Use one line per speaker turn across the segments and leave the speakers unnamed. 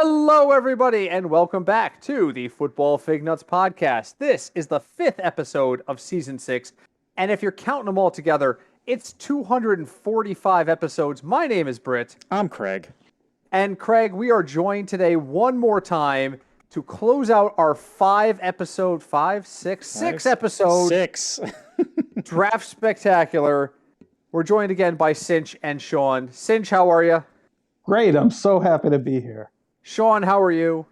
Hello, everybody, and welcome back to the Football Fignuts podcast. This is the 5th episode of Season 6, and if you're counting them all together, it's 245 episodes. My name is Britt.
I'm Craig.
And Craig, we are joined today one more time to close out our 6 episode Draft Spectacular. We're joined again by Cinch and Sean. Cinch, how are you?
Great, I'm so happy to be here.
Sean, how are you?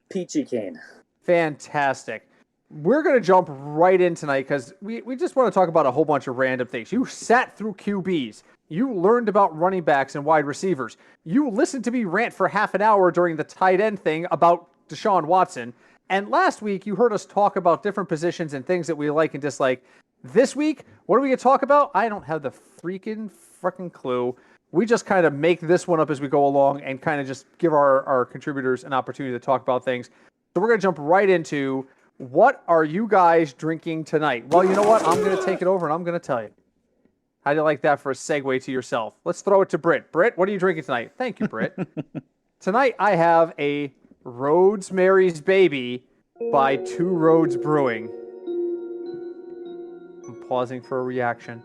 Peachy Keen.
Fantastic. We're going to jump right in tonight because we just want to talk about a whole bunch of random things. You sat through QBs. You learned about running backs and wide receivers. You listened to me rant for half an hour during the tight end thing about Deshaun Watson. And last week, you heard us talk about different positions and things that we like and dislike. This week, what are we going to talk about? I don't have the freaking clue. We just kind of make this one up as we go along and kind of just give our contributors an opportunity to talk about things. So we're going to jump right into what are you guys drinking tonight? Well, you know what? I'm going to take it over and I'm going to tell you. How do you like that for a segue to yourself? Let's throw it to Britt. Britt, what are you drinking tonight? Thank you, Britt. Tonight I have a Rosemary's Baby by Two Roads Brewing. I'm pausing for a reaction.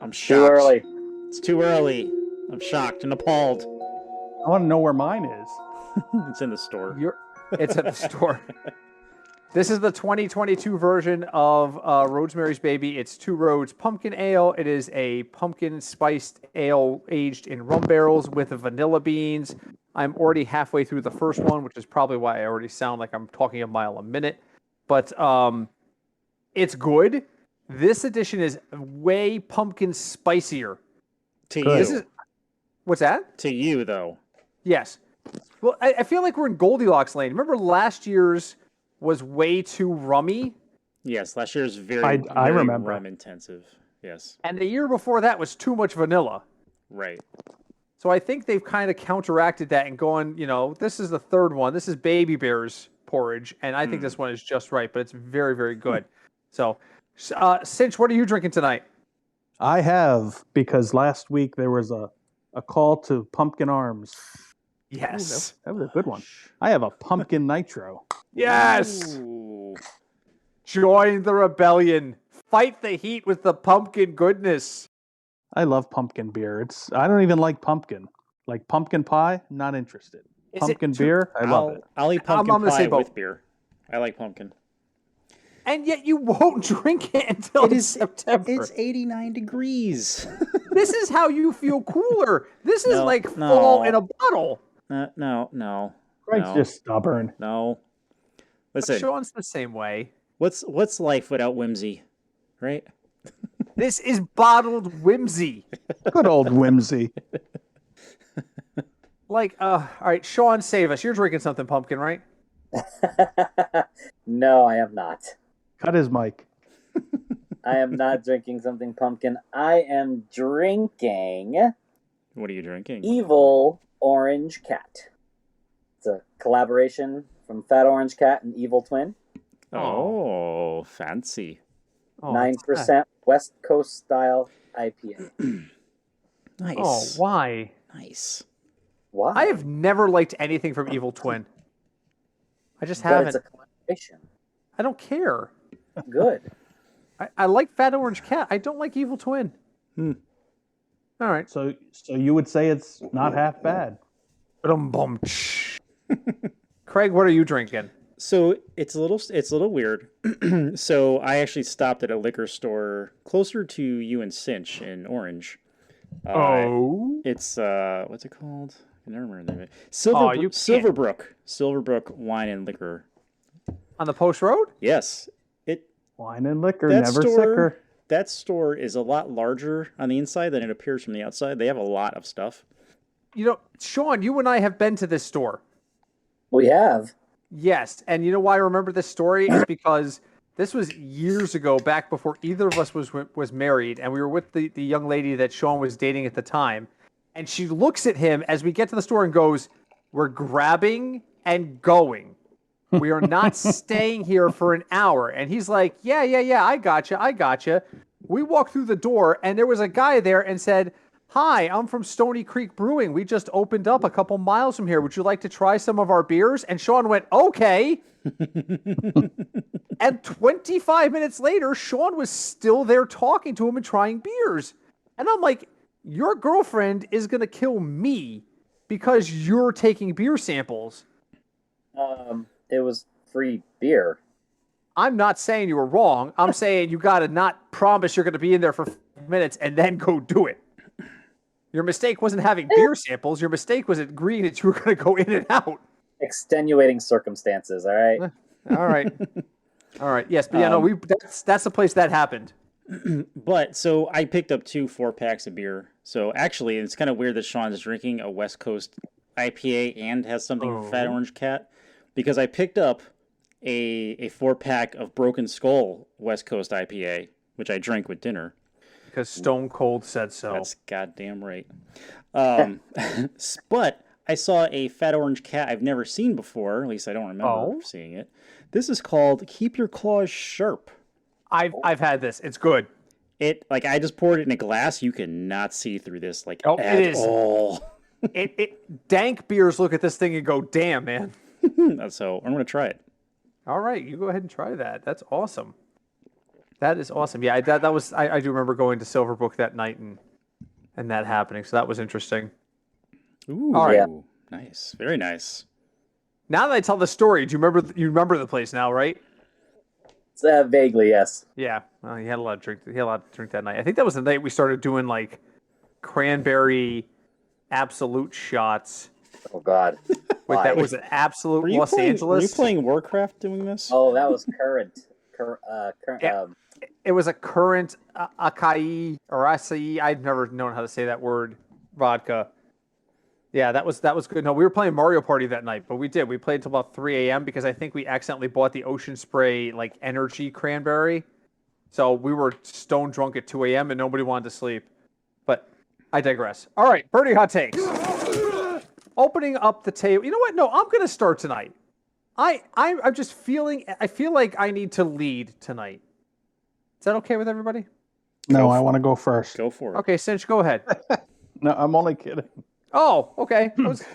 I'm shocked.
Too early.
It's too early. I'm shocked and appalled.
I want to know where mine is.
It's in the store.
It's at the store. This is the 2022 version of Rosemary's Baby. It's Two Roads Pumpkin Ale. It is a pumpkin spiced ale aged in rum barrels with vanilla beans. I'm already halfway through the first one, which is probably why I already sound like I'm talking a mile a minute. But it's good. This edition is way pumpkin spicier.
To
Good.
you.
What's that?
To you, though.
Yes. Well, I feel like we're in Goldilocks lane. Remember last year's was way too rummy?
Yes, last year's
I
very
remember.
rum intensive. Yes.
And the year before that was too much vanilla.
Right.
So I think they've kind of counteracted that and going, this is the third one. This is Baby Bear's porridge. And I think this one is just right, but it's very, very good. So, Cinch, what are you drinking tonight?
I have, because last week there was a call to Pumpkin Arms.
Yes.
That was a good one. I have a Pumpkin Nitro.
Yes.
Ooh.
Join the rebellion. Fight the heat with the pumpkin goodness.
I love pumpkin beer. I don't even like pumpkin. Like pumpkin pie, not interested. Pumpkin beer, I love it.
I'll eat pumpkin
I'm gonna say
pie
both.
with beer. I like pumpkin.
And yet you won't drink it until September.
It's 89 degrees.
This is how you feel cooler. This is
No,
like
no.
fall in a bottle.
No.
Craig's just stubborn.
No.
But
Listen,
Sean's the same way.
what's life without whimsy, right?
This is bottled whimsy.
Good old whimsy.
All right, Sean, save us. You're drinking something pumpkin, right?
No, I am not.
Cut his mic.
I am not drinking something pumpkin. I am drinking
What are you drinking?
Evil Orange Cat. It's a collaboration from Fat Orange Cat and Evil Twin.
Oh, fancy.
Oh,
9% West Coast style IPA.
Nice.
Oh, why?
Nice.
Why?
I have never liked anything from Evil Twin. I just
But
haven't.
it's a collaboration.
I don't care.
Good.
I like Fat Orange Cat. I don't like Evil Twin. All right.
So you would say it's not half bad.
Bum. Craig, what are you drinking?
So it's a little weird. So I actually stopped at a liquor store closer to you and Cinch in Orange. It's what's it called? I never remember the name of it. Silverbrook Wine and Liquor.
On the Post Road?
Yes.
Wine and liquor,
That
never
store-
sicker.
That store is a lot larger on the inside than it appears from the outside. They have a lot of stuff.
Sean, you and I have been to this store.
We have.
Yes, and you know why I remember this story is because this was years ago, back before either of us was married, and we were with the young lady that Sean was dating at the time, and she looks at him as we get to the store and goes, "We're grabbing and going. We are not staying here for an hour." And he's like, yeah, I gotcha. We walked through the door, and there was a guy there and said, Hi, I'm from Stony Creek Brewing. We just opened up a couple miles from here. Would you like to try some of our beers? And Sean went, okay. And 25 minutes later, Sean was still there talking to him and trying beers. And I'm like, your girlfriend is going to kill me because you're taking beer samples.
It was free beer.
I'm not saying you were wrong. I'm saying you got to not promise you're going to be in there for 5 minutes and then go do it. Your mistake wasn't having beer samples. Your mistake was agreeing that you were going to go in and out.
Extenuating circumstances, all right?
All right. All right. Yes, but yeah, no, that's the place that happened.
But so I picked up 2 4-packs of beer. So actually, it's kind of weird that Sean is drinking a West Coast IPA and has something from Fat Orange Cat, because I picked up a 4-pack of Broken Skull West Coast IPA, which I drank with dinner.
Because Stone Cold said so.
That's goddamn right. But I saw a Fat Orange Cat I've never seen before. At least I don't remember seeing it. This is called Keep Your Claws Sharp.
I've had this. It's good.
I just poured it in a glass. You cannot see through this at all.
Dank beers look at this thing and go, damn, man.
So I'm going to try it.
All right, you go ahead and try that. That's awesome. That is awesome. Yeah, that was. I do remember going to Silverbook that night and that happening. So that was interesting.
Ooh,
all right,
yeah.
Nice, very nice.
Now that I tell the story, do you remember? You remember the place now, right?
Vaguely, yes.
Yeah. Well, he had a lot of drink. He had a lot to drink that night. I think that was the night we started doing like cranberry absolute shots.
Oh God.
Wait, that was an absolute Los Angeles.
Were you playing Warcraft doing this?
Oh, that was current.
Yeah. It was a current acai or acai. I've never known how to say that word. Vodka. Yeah, that was good. No, we were playing Mario Party that night, but we played until about 3 a.m. because I think we accidentally bought the Ocean Spray like energy cranberry. So we were stone drunk at 2 a.m. and nobody wanted to sleep. But I digress. All right, Birdie Hot Takes. Opening up the table. You know what? No, I'm going to start tonight. I'm just feeling. I feel like I need to lead tonight. Is that okay with everybody?
No, I want to go first.
Go for it.
Okay, Cinch, go ahead.
No, I'm only kidding.
Oh, okay.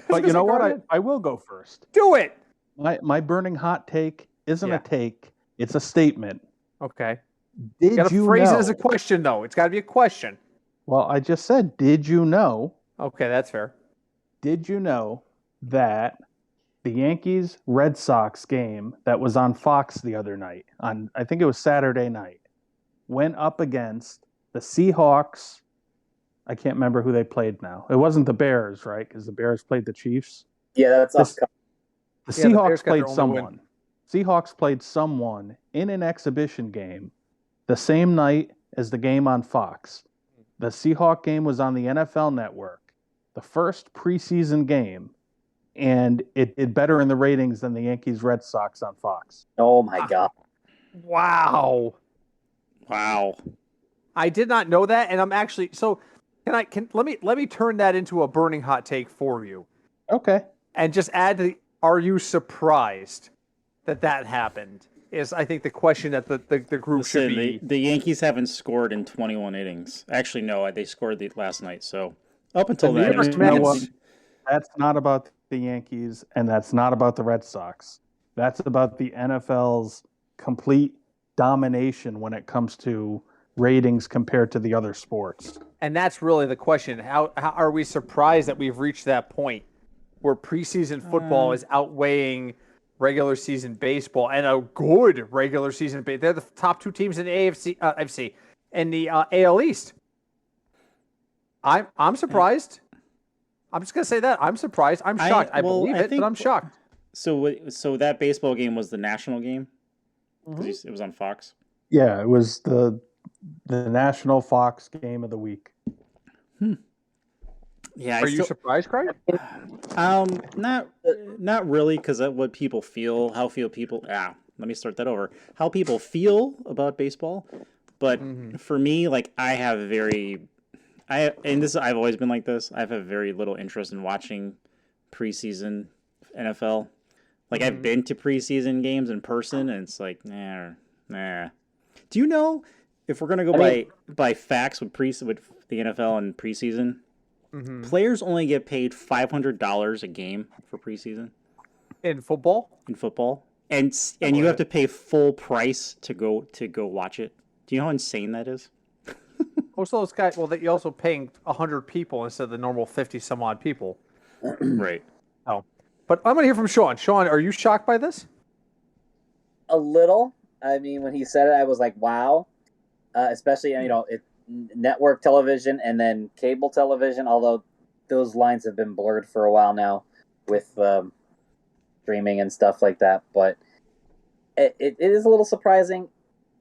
But you know what? I will go first.
Do it.
My burning hot take isn't a take. It's a statement.
Okay.
Did
you gotta phrase it as a question, though. It's got to be a question.
Well, I just said, did you know?
Okay, that's fair.
Did you know that the Yankees-Red Sox game that was on Fox the other night, I think it was Saturday night, went up against the Seahawks? I can't remember who they played now. It wasn't the Bears, right? Because the Bears played the Chiefs.
Yeah, that's us.
The Seahawks played someone. Seahawks played someone in an exhibition game the same night as the game on Fox. The Seahawk game was on the NFL Network, the first preseason game, and it did better in the ratings than the Yankees-Red Sox on Fox.
Oh, my God.
Wow. I did not know that, and I'm actually... So, let me turn that into a burning hot take for you.
Okay.
And just add are you surprised that happened? Is I think the question that the group should be.
The Yankees haven't scored in 21 innings. Actually, no, they scored last night. So up until then,
that's not about the Yankees, and that's not about the Red Sox. That's about the NFL's complete domination when it comes to ratings compared to the other sports.
And that's really the question. How are we surprised that we've reached that point where preseason football is outweighing regular season baseball, and a good regular season baseball? They're the top 2 teams in the AFC and the AL East. I'm surprised. I'm just gonna say that I'm surprised. I'm shocked. I believe it, but I'm shocked.
So that baseball game was the national game because it was on Fox.
Yeah, it was the national Fox game of the week.
Yeah,
are you surprised, Craig?
Not really, because what people feel, how people feel about baseball. But for me, like I've always been like this. I have very little interest in watching preseason NFL. Like I've been to preseason games in person, and it's like nah. Do you know if we're gonna go by facts with the NFL and preseason? Players only get paid $500 a game for preseason.
In football?
In football. And you have to pay full price to go watch it. Do you know how insane that is?
Most of those guys, well, you're also paying 100 people instead of the normal 50 some odd people.
Right.
Oh, but I'm going to hear from Sean. Sean, are you shocked by this?
A little. I mean, when he said it, I was like, wow. Especially, network television and then cable television, although those lines have been blurred for a while now with streaming and stuff like that. But it is a little surprising.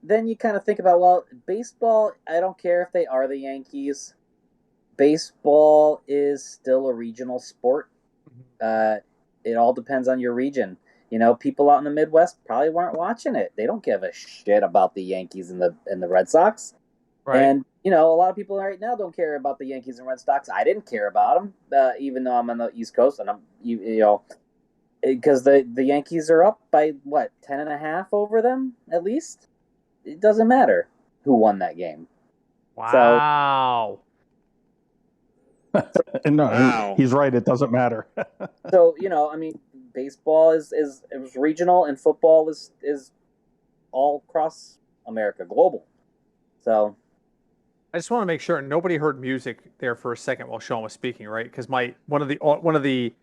Then you kind of think about, well, baseball, I don't care if they are the Yankees. Baseball is still a regional sport. It all depends on your region. People out in the Midwest probably weren't watching it. They don't give a shit about the Yankees and the Red Sox. Right. And, a lot of people right now don't care about the Yankees and Red Sox. I didn't care about them, even though I'm on the East Coast, and because the Yankees are up by, 10.5 over them, at least? It doesn't matter who won that game.
Wow.
No, he's right. It doesn't matter.
So, baseball is regional, and football is all across America, global. So
I just want to make sure nobody heard music there for a second while Sean was speaking, right? Because one of the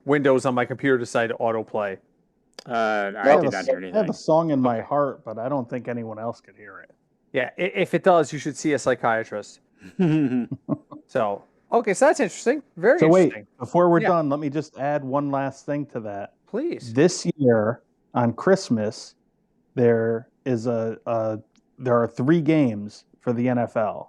windows on my computer decided to autoplay.
I did not hear anything.
I have a song in my heart, but I don't think anyone else could hear it.
Yeah, if it does, you should see a psychiatrist. So that's interesting. Very interesting.
Wait, before we're done, let me just add one last thing to that.
Please.
This year on Christmas, there are 3 games for the NFL.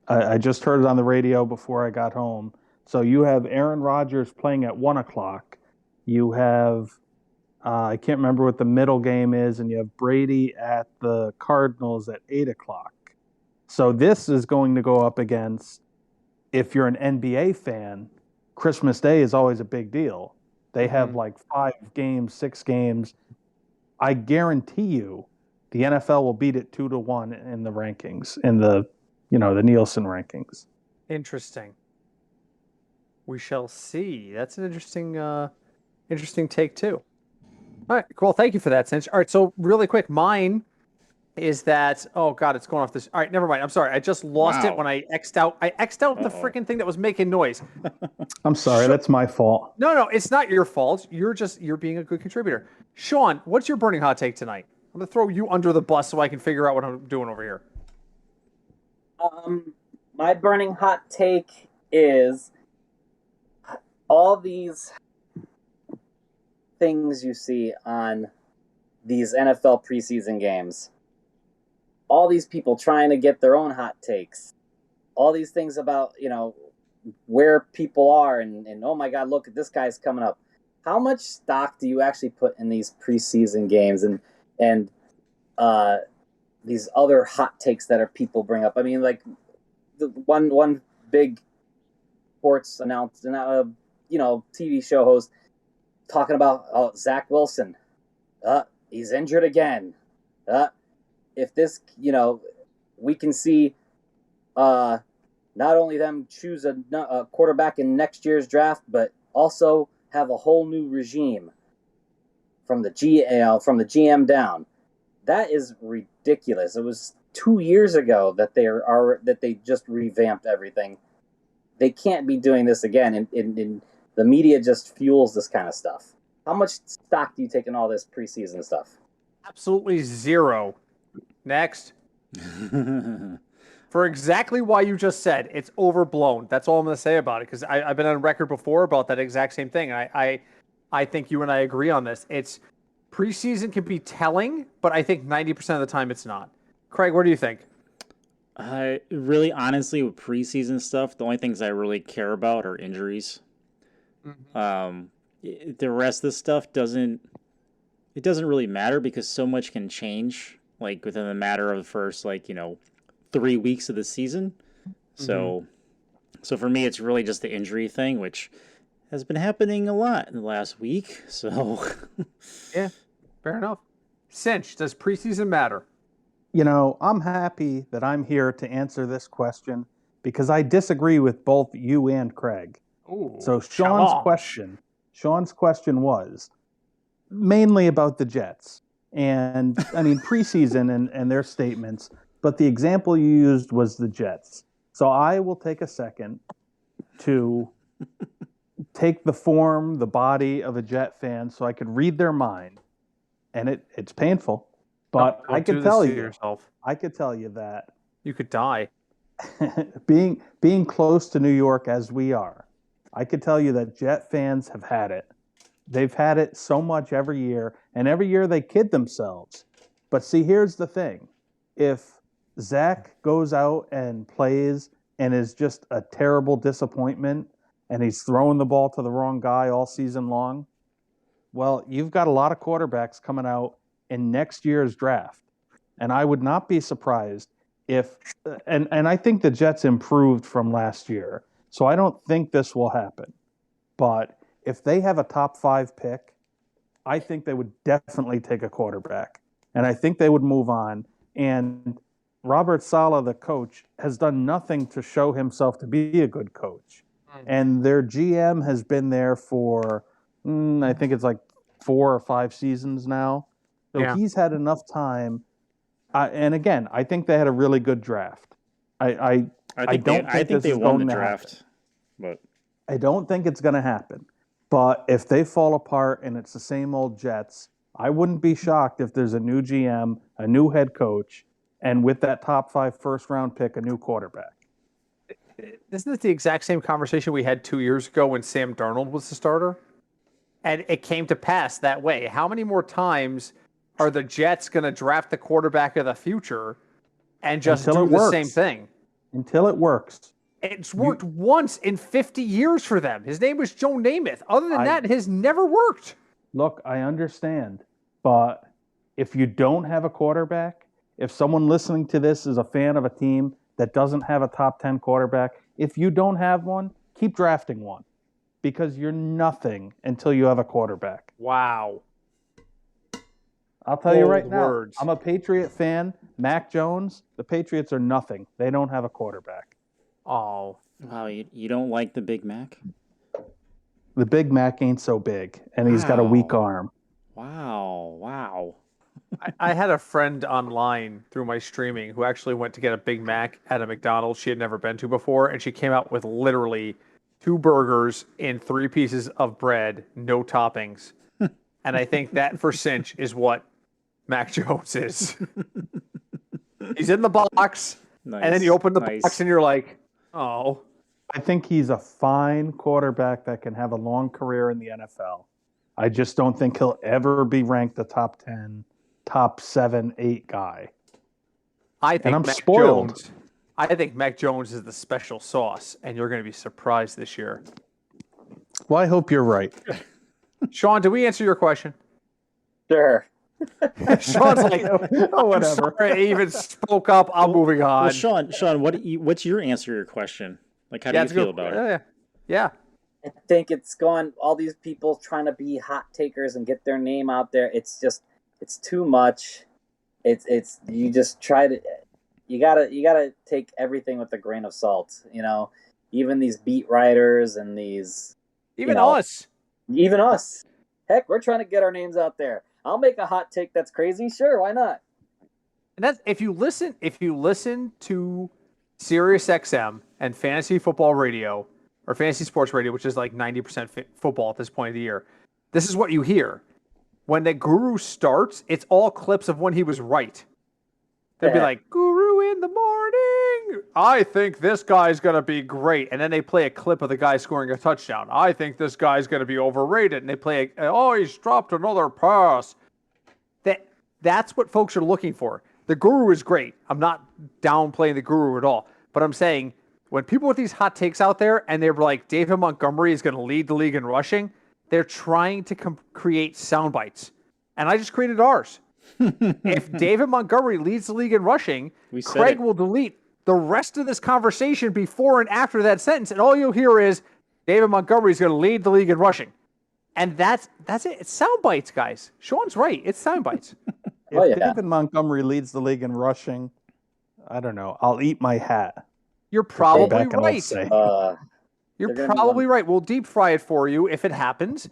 I just heard it on the radio before I got home. So you have Aaron Rodgers playing at 1:00. You have, I can't remember what the middle game is, and you have Brady at the Cardinals at 8:00. So this is going to go up against, if you're an NBA fan, Christmas Day is always a big deal. They have 5 games, 6 games. I guarantee you the NFL will beat it 2-1 in the rankings, in the Nielsen rankings.
Interesting. We shall see. That's an interesting take too. All right, cool. Thank you for that, Cinch. All right, so really quick, mine is that, oh God, it's going off this. All right, never mind. I'm sorry. I just lost it when I X'd out. I X'd out the freaking thing that was making noise.
I'm sorry. That's my fault.
No, it's not your fault. You're being a good contributor. Sean, what's your burning hot take tonight? I'm going to throw you under the bus so I can figure out what I'm doing over here.
My burning hot take is all these things you see on these NFL preseason games. All these people trying to get their own hot takes. All these things about, where people are and oh my God, look at this guy's coming up. How much stock do you actually put in these preseason games and these other hot takes that people bring up? I mean, like the one big sports announcer, TV show host talking about Zach Wilson. He's injured again. If this, we can see not only them choose a quarterback in next year's draft, but also have a whole new regime from the GM down. That is ridiculous. It was 2 years ago that they just revamped everything. They can't be doing this again, and the media just fuels this kind of stuff. How much stock do you take in all this preseason stuff?
Absolutely zero. Next. For exactly why you just said, it's overblown. That's all I'm going to say about it, because I've been on record before about that exact same thing. I think you and I agree on this. It's preseason can be telling, but I think 90% of the time it's not. Craig, what do you think?
Really, honestly, with preseason stuff, the only things I really care about are injuries. Mm-hmm. The rest of the stuff doesn't really matter because so much can change, like within the matter of the first 3 weeks of the season. So for me, it's really just the injury thing, which has been happening a lot in the last week. So
yeah, fair enough. Cinch, does preseason matter?
I'm happy that I'm here to answer this question because I disagree with both you and Craig.
Ooh,
so Sean's question was mainly about the Jets. And I mean, preseason and their statements, but the example you used was the Jets. So I will take a second to take the body of a Jet fan so I could read their mind. And it's painful, but I could tell you that
you could die.
being close to New York as we are, I could tell you that Jet fans have had it. They've had it so much every year, and every year they kid themselves. But see, here's the thing. If Zach goes out and plays and is just a terrible disappointment, and he's throwing the ball to the wrong guy all season long, well, you've got a lot of quarterbacks coming out in next year's draft. And I would not be surprised if, and I think the Jets improved from last year, so I don't think this will happen. But if they have a top 5 pick, I think they would definitely take a quarterback. And I think they would move on. And Robert Saleh, the coach, has done nothing to show himself to be a good coach. And their GM has been there for, I think it's like 4 or 5 seasons now. So he's had enough time. And again, I think they had a really good draft. I think they won the draft, but I don't think it's going to happen. But if they fall apart and it's the same old Jets, I wouldn't be shocked if there's a new GM, a new head coach, and with that top 5 first-round pick, a new quarterback.
Isn't it the exact same conversation we had 2 years ago when Sam Darnold was the starter? And it came to pass that way. How many more times are the Jets going to draft the quarterback of the future and just do the same thing?
Until it works.
It's worked once in 50 years for them. His name was Joe Namath. Other than that, it has never worked.
Look, I understand. But if you don't have a quarterback, if someone listening to this is a fan of a team that doesn't have a top 10 quarterback, if you don't have one, keep drafting one. Because you're nothing until you have a quarterback.
Wow.
I'll tell you right now, I'm a Patriot fan. Mac Jones, the Patriots are nothing. They don't have a quarterback.
Oh.
Wow, you don't like the Big Mac?
The Big Mac ain't so big, and he's got a weak arm.
Wow.
I had a friend online through my streaming who actually went to get a Big Mac at a McDonald's she had never been to before, and she came out with literally 2 burgers and 3 pieces of bread, no toppings. And I think that for cinch is what Mac Jones is. He's in the box, and then you open the box and you're like, oh.
I think he's a fine quarterback that can have a long career in the NFL. I just don't think he'll ever be ranked a top 10, top 7, 8 guy.
I think Mac Jones is the special sauce, and you're going to be surprised this year.
Well, I hope you're right.
Sean, did we answer your question?
Sure.
Sean's like, oh, whatever. I even spoke up. I'm moving on.
Well, Sean, what's your answer to your question? Like, how do you feel about it?
Yeah.
I think it's going. All these people trying to be hot takers and get their name out there. It's too much. It's you just try to. You gotta take everything with a grain of salt. You know, even these beat writers and these.
Even us.
Heck, we're trying to get our names out there. I'll make a hot take that's crazy. Sure, why not?
And that's if you listen to SiriusXM and Fantasy Football Radio or Fantasy Sports Radio, which is like 90% football at this point of the year. This is what you hear. When the guru starts, it's all clips of when he was right. They'll be like, Guru in the morning. I think this guy's going to be great. And then they play a clip of the guy scoring a touchdown. I think this guy's going to be overrated. And they play, he's dropped another pass. That's what folks are looking for. The guru is great. I'm not downplaying the guru at all. But I'm saying when people with these hot takes out there and they're like, David Montgomery is going to lead the league in rushing, they're trying to create sound bites. And I just created ours. If David Montgomery leads the league in rushing, Craig will delete the rest of this conversation before and after that sentence, and all you'll hear is David Montgomery is going to lead the league in rushing. And that's it. It's sound bites, guys. Sean's right. It's sound bites.
If David Montgomery leads the league in rushing, I don't know. I'll eat my hat.
You're probably right.
You're
probably right. We'll deep fry it for you if it happens.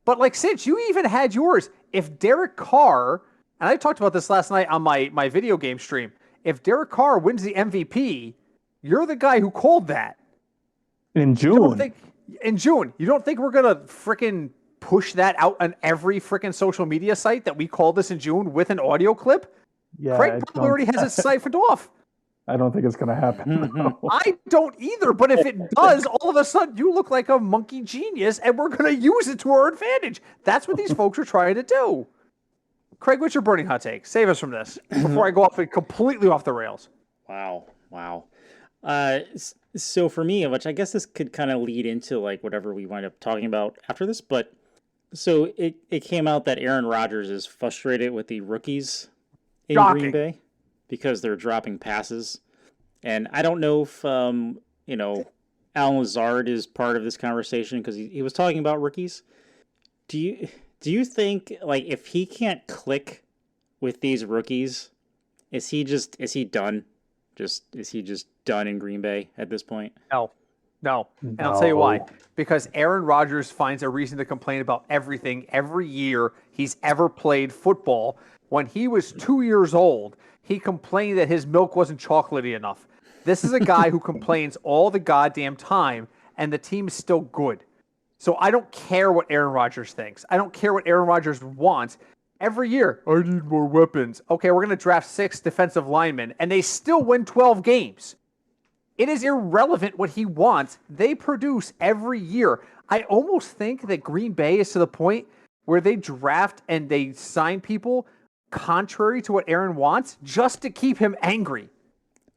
But like, since you even had yours, if Derek Carr, and I talked about this last night on my video game stream, if Derek Carr wins the MVP, you're the guy who called that.
In June.
You don't think we're going to frickin' push that out on every frickin' social media site that we called this in June with an audio clip?
Yeah,
Craig probably already has it siphoned off.
I don't think it's going to happen.
I don't either, but if it does, all of a sudden you look like a monkey genius and we're going to use it to our advantage. That's what these folks are trying to do. Craig, what's your burning hot take? Save us from this before I go off completely off the rails.
Wow. So for me, which I guess this could kind of lead into like whatever we wind up talking about after this, but so it came out that Aaron Rodgers is frustrated with the rookies in Green Bay because they're dropping passes. And I don't know if, Alan Lazard is part of this conversation because he was talking about rookies. Do you think, like, if he can't click with these rookies, is he done? Is he just done in Green Bay at this point?
No. And I'll tell you why. Because Aaron Rodgers finds a reason to complain about everything every year he's ever played football. When he was 2 years old, he complained that his milk wasn't chocolatey enough. This is a guy who complains all the goddamn time, and the team is still good. So I don't care what Aaron Rodgers thinks. I don't care what Aaron Rodgers wants. Every year, I need more weapons. Okay, we're going to draft 6 defensive linemen, and they still win 12 games. It is irrelevant what he wants. They produce every year. I almost think that Green Bay is to the point where they draft and they sign people contrary to what Aaron wants just to keep him angry.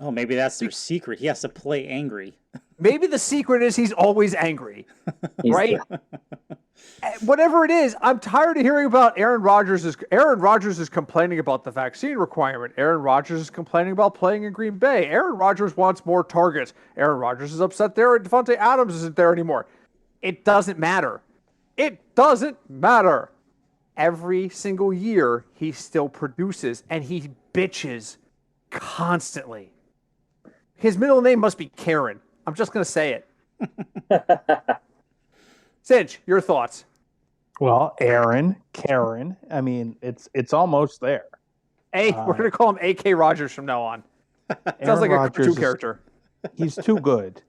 Oh, maybe that's their secret. He has to play angry.
Maybe the secret is he's always angry, right? Whatever it is, I'm tired of hearing about Aaron Rodgers is complaining about the vaccine requirement. Aaron Rodgers is complaining about playing in Green Bay. Aaron Rodgers wants more targets. Aaron Rodgers is upset there and Devontae Adams isn't there anymore. It doesn't matter. It doesn't matter. Every single year, he still produces, and he bitches constantly. His middle name must be Karen. I'm just going to say it. Cinch, your thoughts?
Well, Karen. I mean, it's almost there.
We're going to call him A.K. Rodgers from now on. Sounds like a cartoon character.
He's too good.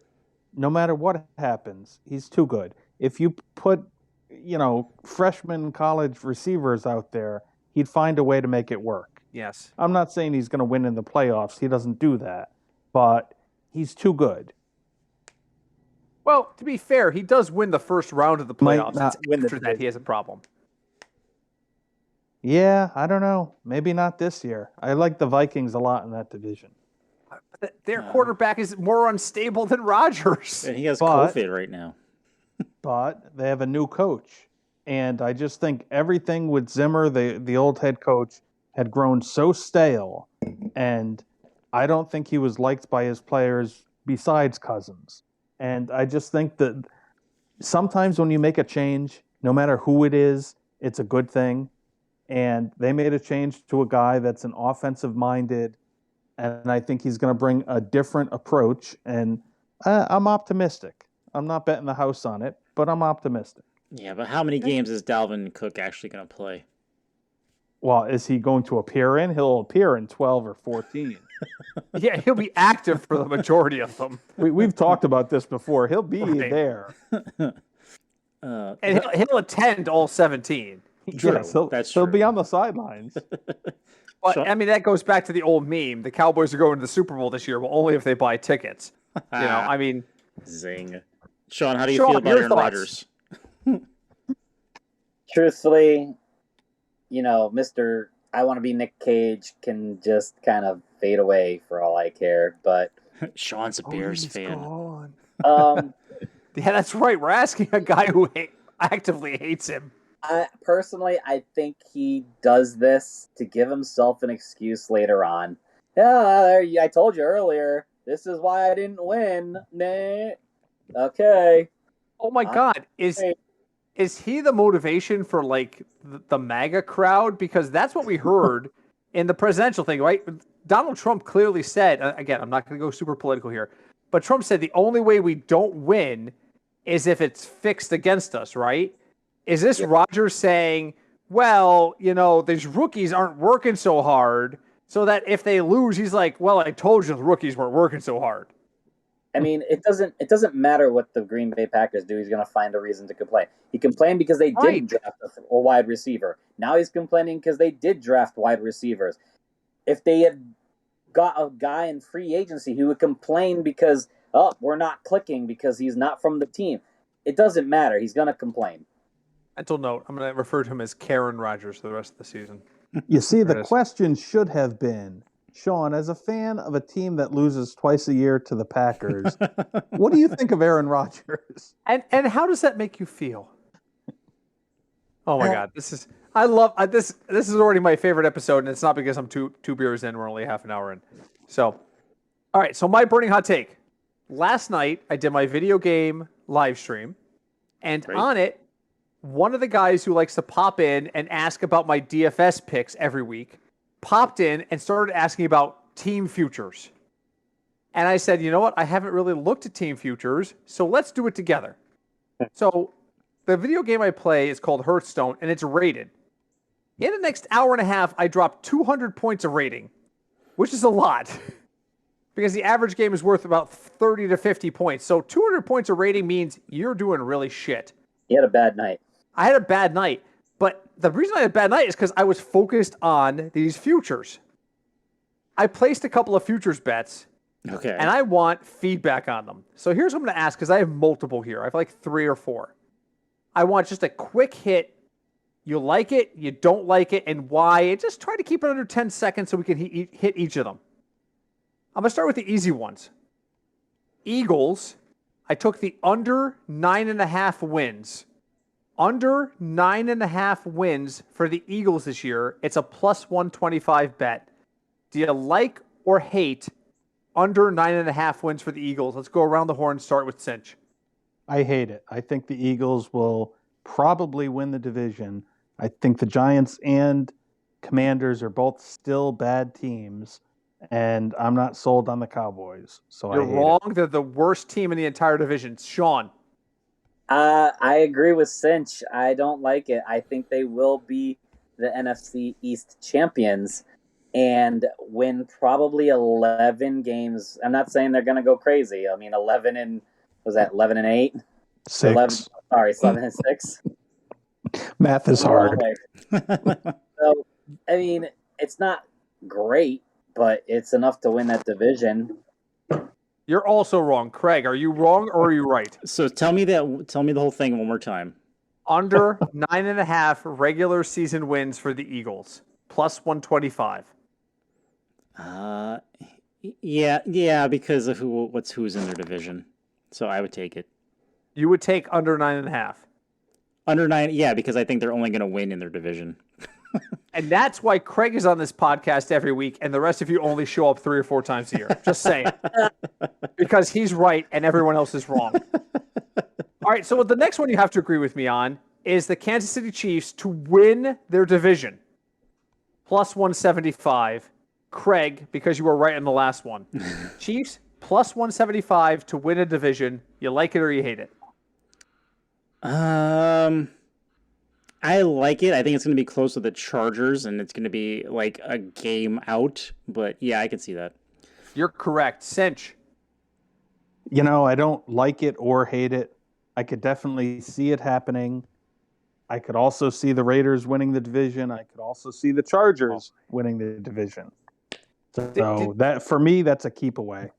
No matter what happens, he's too good. If you put, freshman college receivers out there, he'd find a way to make it work.
Yes.
I'm not saying he's going to win in the playoffs. He doesn't do that. But he's too good.
Well, to be fair, he does win the first round of the playoffs. After that, he has a problem.
Yeah, I don't know. Maybe not this year. I like the Vikings a lot in that division.
Their quarterback is more unstable than Rodgers.
And he has COVID right now.
But they have a new coach. And I just think everything with Zimmer, the old head coach, had grown so stale. And I don't think he was liked by his players besides Cousins. And I just think that sometimes when you make a change, no matter who it is, it's a good thing. And they made a change to a guy that's an offensive-minded, and I think he's going to bring a different approach. And I'm optimistic. I'm not betting the house on it, but I'm optimistic.
Yeah, but how many games is Dalvin Cook actually going to play?
Well, is he going to appear in? He'll appear in 12 or 14.
Yeah, he'll be active for the majority of them.
We've talked about this before. He'll be there.
And he'll attend all 17.
True. Yes, he'll be on the sidelines.
But, I mean, that goes back to the old meme. The Cowboys are going to the Super Bowl this year, but only if they buy tickets. I mean...
Zing. Sean, how do you feel about Aaron Rodgers?
Truthfully, Mr. I want to be Nick Cage can just kind of fade away for all I care. But
Sean's a Bears fan.
Yeah, that's right. We're asking a guy who actively hates him.
Personally, I think he does this to give himself an excuse later on. Yeah, I told you earlier. This is why I didn't win. Nah. Okay.
Oh my God. Is he the motivation for like the MAGA crowd? Because that's what we heard in the presidential thing, right? Donald Trump clearly said, again, I'm not going to go super political here, But Trump said the only way we don't win is if it's fixed against us, right? Is this Rodgers saying, well, these rookies aren't working so hard, so that if they lose, he's like, well, I told you the rookies weren't working so hard.
I mean, it doesn't matter what the Green Bay Packers do. He's going to find a reason to complain. He complained because they didn't draft a wide receiver. Now he's complaining because they did draft wide receivers. If they had got a guy in free agency, he would complain because, we're not clicking because he's not from the team. It doesn't matter. He's going to complain.
Mental note, I'm going to refer to him as Karen Rodgers for the rest of the season.
You see, the question should have been, Sean, as a fan of a team that loses twice a year to the Packers, what do you think of Aaron Rodgers?
And how does that make you feel? Oh my God, I love this. This is already my favorite episode, and it's not because I'm two beers in. We're only half an hour in. So, all right. So my burning hot take. Last night I did my video game live stream, and on it, one of the guys who likes to pop in and ask about my DFS picks every week popped in and started asking about team futures. And I said, you know what? I haven't really looked at team futures, so let's do it together. So the video game I play is called Hearthstone, and it's rated. In the next hour and a half, I dropped 200 points of rating, which is a lot because the average game is worth about 30 to 50 points. So 200 points of rating means you're doing really shit.
You had a bad night.
I had a bad night. But the reason I had a bad night is because I was focused on these futures. I placed a couple of futures bets.
Okay.
And I want feedback on them. So here's what I'm going to ask, because I have multiple here. I have like 3 or 4. I want just a quick hit. You like it, you don't like it, and why. And just try to keep it under 10 seconds so we can hit each of them. I'm going to start with the easy ones. Eagles, I took the under 9.5 wins. Under 9.5 wins for the Eagles this year. It's a plus 125 bet. Do you like or hate under 9.5 wins for the Eagles? Let's go around the horn and start with Cinch.
I hate it. I think the Eagles will probably win the division. I think the Giants and Commanders are both still bad teams, and I'm not sold on the Cowboys. So
You're wrong. They're the worst team in the entire division. Sean.
I agree with Cinch. I don't like it. I think they will be the NFC East champions and win probably 11 games. I'm not saying they're going to go crazy. I mean, 11 and 8?
6.
7 and 6.
Math is hard.
So, I mean, it's not great, but it's enough to win that division.
You're also wrong. Craig, are you wrong or are you right?
So tell me the whole thing one more time.
Under 9.5 regular season wins for the Eagles. Plus 125.
Yeah, because of who's in their division. So I would take it.
You would take under 9.5.
Under 9, yeah, because I think they're only going to win in their division.
And that's why Craig is on this podcast every week, and the rest of you only show up 3 or 4 times a year. Just saying. Because he's right and everyone else is wrong. All right, so the next one you have to agree with me on is the Kansas City Chiefs to win their division. Plus 175. Craig, because you were right on the last one. Chiefs, plus 175 to win a division. You like it or you hate it?
I like it. I think it's going to be close to the Chargers, and it's going to be like a game out. But yeah, I can see that.
You're correct. Cinch.
I don't like it or hate it. I could definitely see it happening. I could also see the Raiders winning the division. I could also see the Chargers winning the division. So that for me, that's a keep away.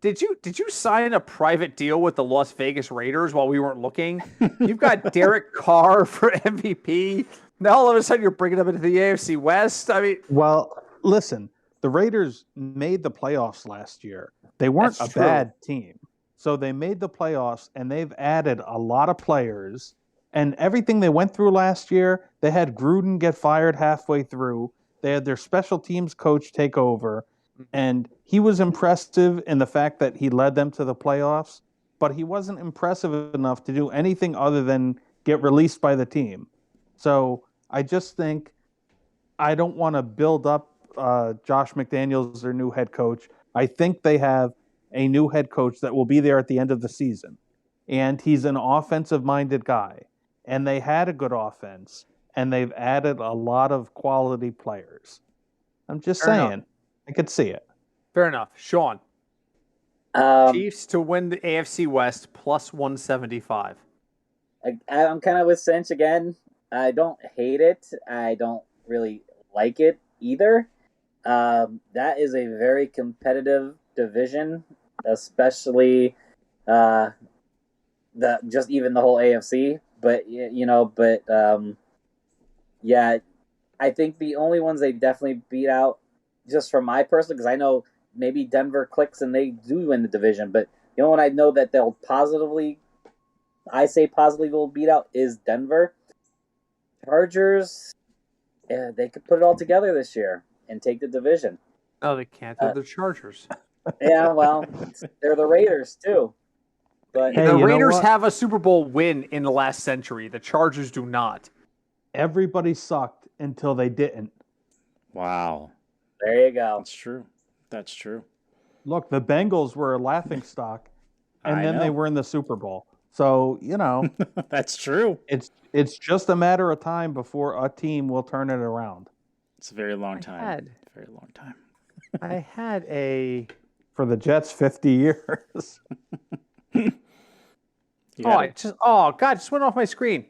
Did you sign a private deal with the Las Vegas Raiders while we weren't looking? You've got Derek Carr for MVP. Now all of a sudden you're bringing them into the AFC West. I mean,
well, listen, the Raiders made the playoffs last year. They weren't a bad team. So they made the playoffs, and they've added a lot of players. And everything they went through last year, they had Gruden get fired halfway through. They had their special teams coach take over. And he was impressive in the fact that he led them to the playoffs, but he wasn't impressive enough to do anything other than get released by the team. So I just think I don't want to build up Josh McDaniels, their new head coach. I think they have a new head coach that will be there at the end of the season. And he's an offensive-minded guy. And they had a good offense. And they've added a lot of quality players. I'm just saying. I could see it.
Fair enough. Sean. Chiefs to win the AFC West plus 175.
I'm kind of with Cinch again. I don't hate it. I don't really like it either. That is a very competitive division, especially even the whole AFC. But yeah, I think the only ones they definitely beat out, just from my personal, because I know maybe Denver clicks and they do win the division, but the only one I know that they'll positively will beat out is Denver. Chargers, yeah, they could put it all together this year and take the division.
Oh, they can't. They're the Chargers.
Yeah, well, they're the Raiders too. But
the Raiders have a Super Bowl win in the last century. The Chargers do not.
Everybody sucked until they didn't.
Wow.
There you go.
That's true.
Look, the Bengals were a laughingstock, and then they were in the Super Bowl. So,
that's true.
It's just a matter of time before a team will turn it around.
It's a very long time. Very long time.
I had
for the Jets 50 years.
God, it just went off my screen.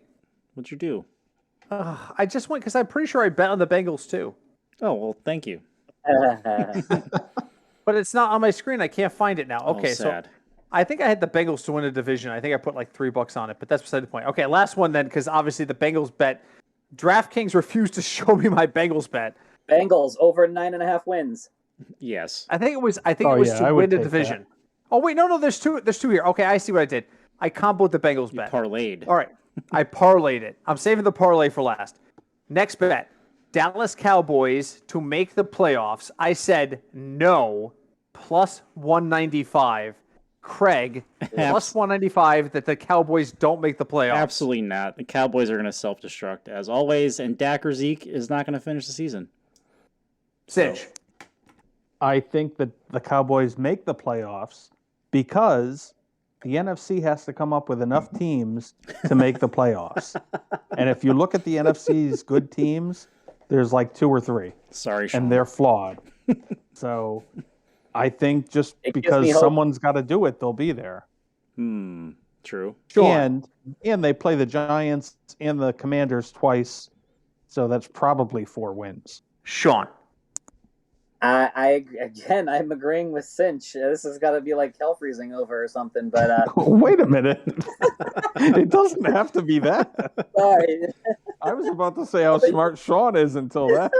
What'd you do?
I just went because I'm pretty sure I bet on the Bengals too.
Oh, well, thank you.
But it's not on my screen. I can't find it now. Okay,
sad.
So I think I had the Bengals to win a division. I think I put like $3 on it, but that's beside the point. Okay, last one then, because obviously the Bengals bet. DraftKings refused to show me my Bengals bet.
Bengals over 9.5 wins.
Yes.
I think it was to win the division.
That.
Oh wait, no, there's two here. Okay, I see what I did. I comboed the Bengals bet.
Parlayed.
All right. I parlayed it. I'm saving the parlay for last. Next bet. Dallas Cowboys to make the playoffs. I said no. Plus 195. Craig, plus 195 that the Cowboys don't make the playoffs.
Absolutely not. The Cowboys are going to self-destruct as always, and Dak or Zeke is not going to finish the season.
Cinch.
I think that the Cowboys make the playoffs because the NFC has to come up with enough teams to make the playoffs. And if you look at the NFC's good teams, there's like 2 or 3.
Sorry, Sean.
And they're flawed. So I think just because someone's got to do it, they'll be there.
True.
Sure.
And they play the Giants and the Commanders twice, so that's probably 4 wins.
Sean.
I'm agreeing with Cinch. This has got to be like hell freezing over or something. But
wait a minute, it doesn't have to be that.
Sorry,
I was about to say how smart Sean is until that.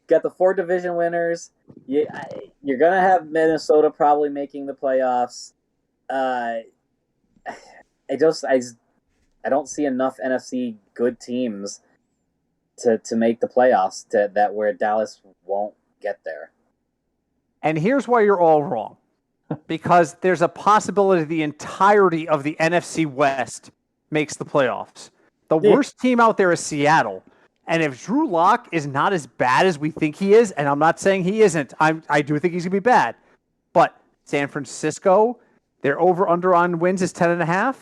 Got the 4 division winners. You're gonna have Minnesota probably making the playoffs. I don't see enough NFC good teams to make the playoffs that where Dallas won't get there.
And here's why you're all wrong. Because there's a possibility the entirety of the NFC West makes the playoffs. The worst team out there is Seattle. And if Drew Lock is not as bad as we think he is, and I'm not saying he isn't, I do think he's going to be bad. But San Francisco, their over-under on wins is 10.5.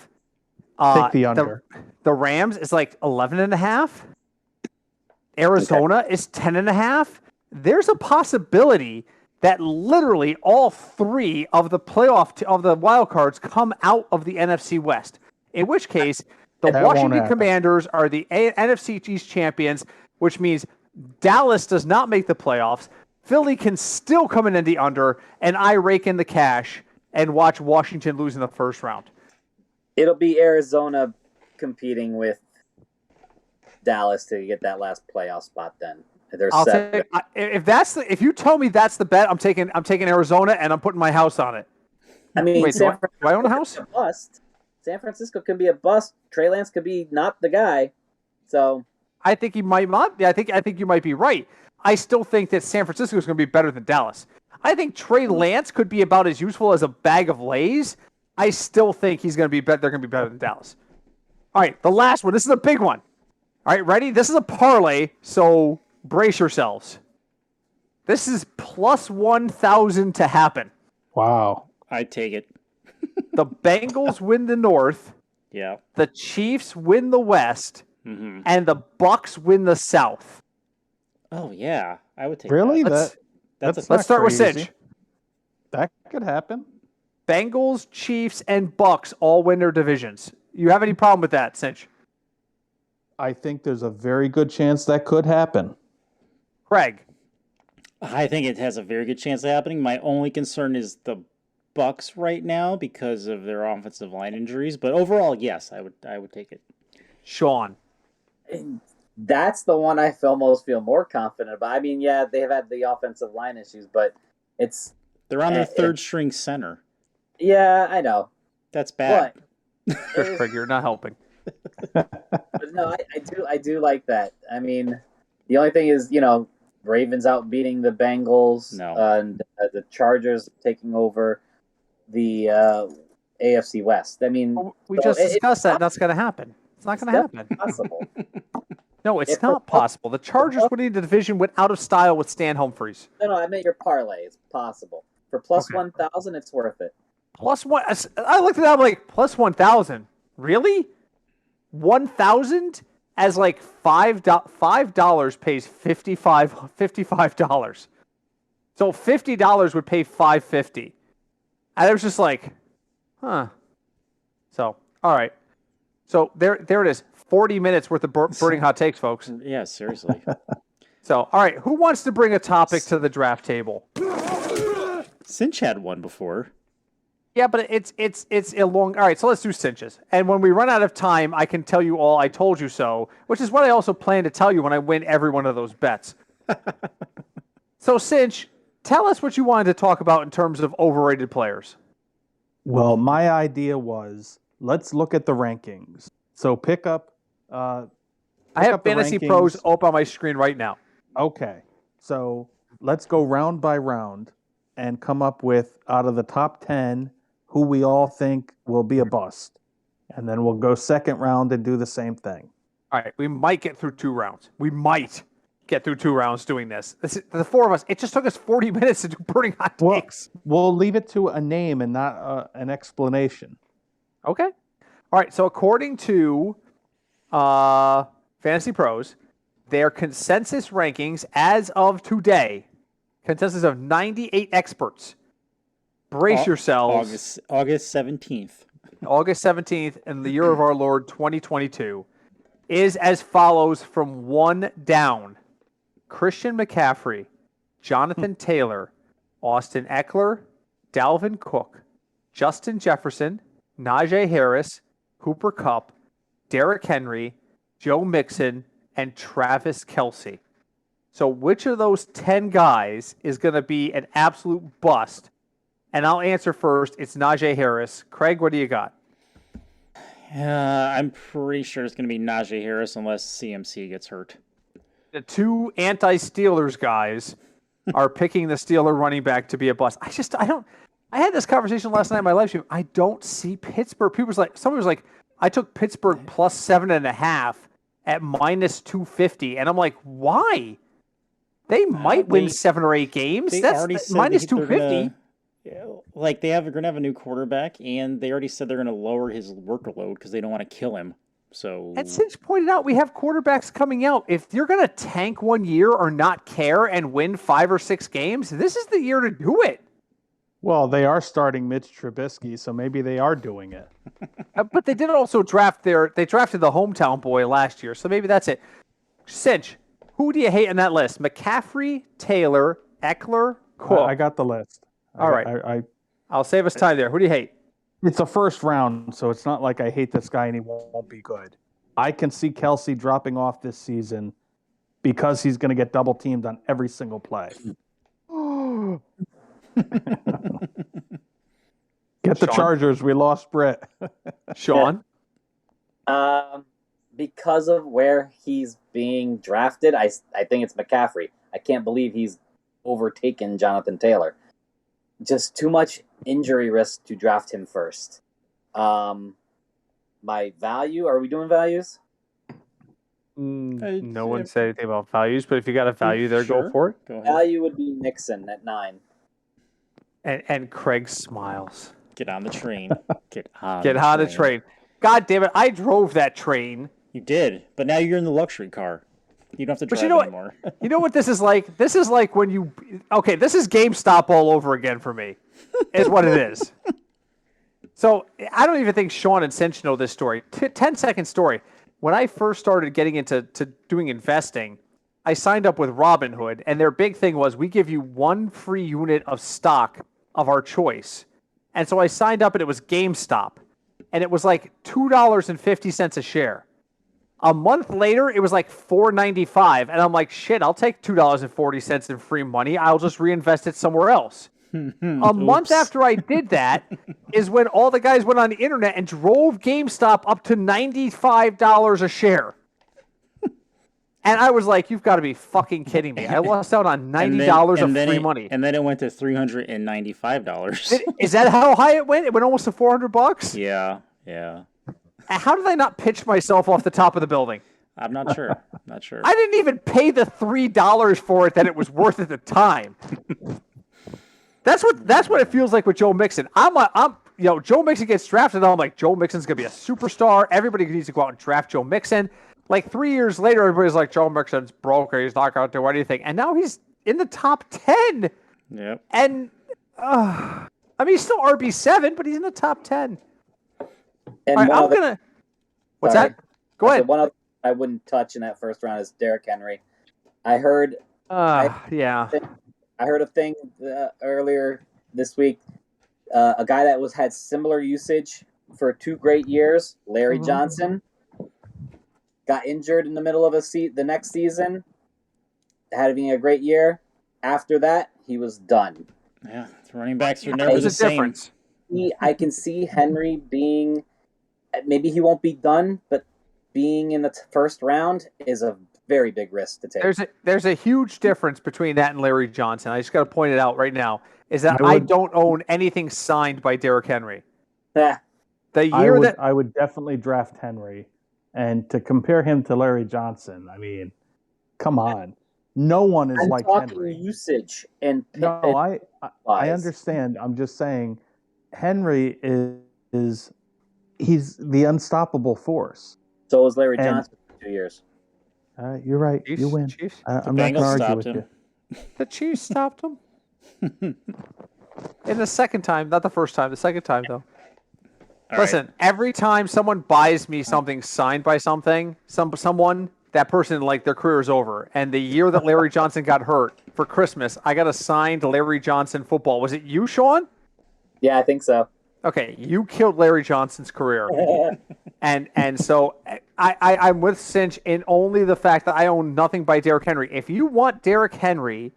Take the under.
The Rams is like 11.5. Arizona is 10.5. There's a possibility that literally all 3 of the of the wild cards come out of the NFC West. In which case, the Washington Commanders are the NFC East champions, which means Dallas does not make the playoffs. Philly can still come in the under, and I rake in the cash and watch Washington lose in the first round.
It'll be Arizona competing with Dallas to get that last playoff spot. Then
if you tell me that's the bet, I'm taking Arizona and I'm putting my house on it.
I mean,
wait, do I own a house?
Bust. San Francisco can be a bust. Trey Lance could be not the guy. So
I think he might not. I think you might be right. I still think that San Francisco is going to be better than Dallas. I think Trey Lance could be about as useful as a bag of Lay's. I still think he's going to be better. They're going to be better than Dallas. All right, the last one. This is a big one. All right, ready? This is a parlay, so brace yourselves. This is plus 1,000 to happen.
Wow.
I'd take it.
The Bengals win the North.
Yeah.
The Chiefs win the West.
Mm-hmm.
And the Bucks win the South.
Oh, yeah. I would take
really?
that.
Let's start with Cinch.
That could happen.
Bengals, Chiefs, and Bucks all win their divisions. You have any problem with that, Cinch?
I think there's a very good chance that could happen.
Craig?
I think it has a very good chance of happening. My only concern is the Bucks right now because of their offensive line injuries. But overall, yes, I would take it.
Sean?
That's the one I almost feel more confident about. I mean, yeah, they have had the offensive line issues, but
they're on their third string center.
Yeah, I know.
That's bad.
Craig, you're not helping.
But no, I do like that. I mean, the only thing is, Ravens out beating the Bengals, and the Chargers taking over the AFC West. I mean,
we just discussed that. That's going to happen. It's not going to happen.
Possible.
No, it's not possible. The Chargers winning the division went out of style with Stan Humphries.
No, I meant your parlay. It's possible. For plus 1,000, it's worth it.
Plus one. I looked at that. I'm like, plus 1,000. Really? 1,000 as like $5 pays $55. So $50 would pay $5.50. And I was just like, huh. So, all right. So there it is. 40 minutes worth of burning hot takes, folks.
Yeah, seriously.
So, all right. Who wants to bring a topic to the draft table?
Cinch had one before.
Yeah, but it's a long. All right, so let's do cinches. And when we run out of time, I can tell you all I told you so, which is what I also plan to tell you when I win every one of those bets. So, Cinch, tell us what you wanted to talk about in terms of overrated players.
Well, my idea was let's look at the rankings. So pick up. I
have Fantasy Pros open on my screen right now.
Okay, so let's go round by round and come up with out of the top 10 who we all think will be a bust. And then we'll go second round and do the same thing.
All right, we might get through 2 rounds. We might get through 2 rounds doing this. The 4 of us, it just took us 40 minutes to do burning hot takes.
We'll leave it to a name and not an explanation.
Okay. All right, so according to Fantasy Pros, their consensus rankings as of today, consensus of 98 experts. Brace yourselves.
August 17th.
August 17th in the year of our Lord 2022 is as follows from 1 down. Christian McCaffrey, Jonathan Taylor, Austin Eckler, Dalvin Cook, Justin Jefferson, Najee Harris, Cooper Kupp, Derrick Henry, Joe Mixon, and Travis Kelce. So which of those 10 guys is going to be an absolute bust? And I'll answer first. It's Najee Harris. Craig, what do you got?
I'm pretty sure it's going to be Najee Harris unless CMC gets hurt.
The 2 anti-Steelers guys are picking the Steeler running back to be a bust. I had this conversation last night in my live stream. I don't see Pittsburgh. Somebody was like, I took Pittsburgh plus 7.5 at minus 250. And I'm like, why? They might win 7 or 8 games. That's minus 250.
Like they're going to have a new quarterback, and they already said they're going to lower his workload because they don't want to kill him. So,
and Cinch pointed out, we have quarterbacks coming out. If you're going to tank 1 year or not care and win 5 or 6 games, this is the year to do it.
Well, they are starting Mitch Trubisky, so maybe they are doing it.
But they did also they drafted the hometown boy last year, so maybe that's it. Cinch, who do you hate on that list? McCaffrey, Taylor, Eckler, Cook.
I got the list.
All right. I'll save us time there. Who do you hate?
It's a first round, so it's not like I hate this guy and he won't be good. I can see Kelce dropping off this season because he's going to get double teamed on every single play. Get the
Sean?
Chargers. We lost Britt.
Sean?
Because of where he's being drafted, I think it's McCaffrey. I can't believe he's overtaken Jonathan Taylor. Just too much injury risk to draft him first. My value, are we doing values?
No one said anything about values, but if you got a value there,
sure.
go for it.
Go ahead.
Value would be Mixon at 9.
And Craig smiles.
Get on the train. Get on
the train. God damn it! I drove that train.
You did, but now you're in the luxury car. You don't have to drive anymore.
You know what this is like? This is like when you... Okay, this is GameStop all over again for me, is what it is. So I don't even think Sean and Cinch know this story. 10-second story. When I first started getting into doing investing, I signed up with Robinhood, and their big thing was we give you one free unit of stock of our choice. And so I signed up, and it was GameStop, and it was like $2.50 a share. A month later, it was like $4.95, and I'm like, shit, I'll take $2.40 in free money. I'll just reinvest it somewhere else. A month after I did that is when all the guys went on the internet and drove GameStop up to $95 a share. And I was like, you've got to be fucking kidding me. I lost out on $90 of free money.
And then it went to $395.
Is that how high it went? It went almost to $400?
Yeah.
How did I not pitch myself off the top of the building?
I'm not sure.
I didn't even pay the $3 for it that it was worth at the time. That's what it feels like with Joe Mixon. Joe Mixon gets drafted, and I'm like, Joe Mixon's gonna be a superstar. Everybody needs to go out and draft Joe Mixon. Like 3 years later, everybody's like, Joe Mixon's broke, or he's not gonna do anything. And now he's in the top 10.
Yep.
And he's still RB7, but he's in the top 10.
And
What's that? Go ahead.
One other I wouldn't touch in that first round is Derrick Henry. I heard.
Yeah.
I heard a thing earlier this week. A guy that had similar usage for 2 great years, Larry Johnson, got injured in the middle of the next season. Having a great year. After that, he was done.
Yeah, running backs are never the same.
Difference.
I can see Henry being. Maybe he won't be done, but being in the first round is a very big risk to take.
There's a huge difference between that and Larry Johnson. I just got to point it out right now. Is that I don't own anything signed by Derrick Henry.
Yeah.
I would definitely draft Henry, and to compare him to Larry Johnson, I mean, come on, no one is like Henry.
Usage and
no, I understand. I'm just saying, Henry is he's the unstoppable force.
So is Larry Johnson for 2 years.
You're right.
Chiefs,
you win.
Chiefs.
I'm not going to argue with you.
The Chiefs stopped him. In the second time, not the first time. The second time, though. Listen, every time someone buys me something signed by someone, that person, like, their career is over. And the year that Larry Johnson got hurt for Christmas, I got a signed Larry Johnson football. Was it you, Sean?
Yeah, I think so.
Okay, you killed Larry Johnson's career. And so I'm with Cinch in only the fact that I own nothing by Derrick Henry. If you want Derrick Henry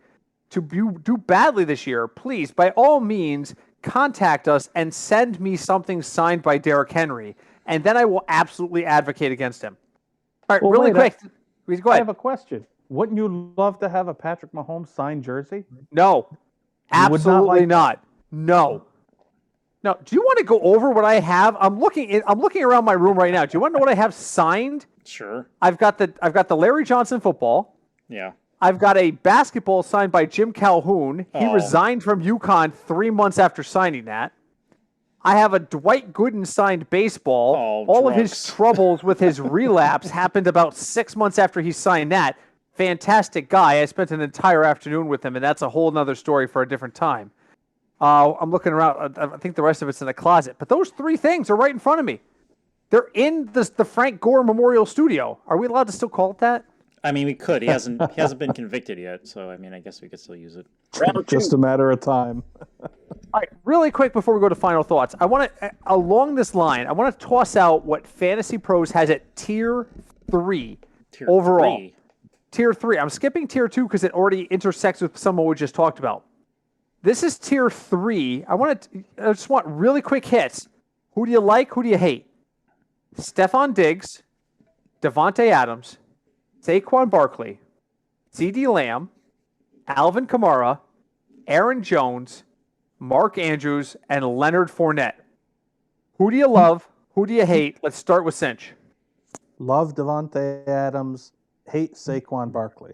to do badly this year, please, by all means, contact us and send me something signed by Derrick Henry, and then I will absolutely advocate against him. All right, really quick. Go ahead.
I have a question. Wouldn't you love to have a Patrick Mahomes signed jersey?
No, absolutely not. No. Now, do you want to go over what I have? I'm looking around my room right now. Do you want to know what I have signed?
Sure.
I've got the Larry Johnson football.
Yeah.
I've got a basketball signed by Jim Calhoun. He resigned from UConn 3 months after signing that. I have a Dwight Gooden signed baseball. All of his troubles with his relapse happened about 6 months after he signed that. Fantastic guy. I spent an entire afternoon with him, and that's a whole nother story for a different time. I'm looking around. I think the rest of it's in the closet. But those 3 things are right in front of me. They're in the Frank Gore Memorial Studio. Are we allowed to still call it that?
I mean, we could. He hasn't been convicted yet, so I mean, I guess we could still use it.
Just a matter of time.
All right, really quick before we go to final thoughts, I want to along this line. I want to toss out what Fantasy Pros has at tier 3 overall.
3.
Tier 3. I'm skipping tier 2 because it already intersects with some of what we just talked about. This is tier 3. I just want really quick hits. Who do you like? Who do you hate? Stephon Diggs, Devontae Adams, Saquon Barkley, CeeDee Lamb, Alvin Kamara, Aaron Jones, Mark Andrews, and Leonard Fournette. Who do you love? Who do you hate? Let's start with Cinch.
Love Devontae Adams. Hate Saquon Barkley.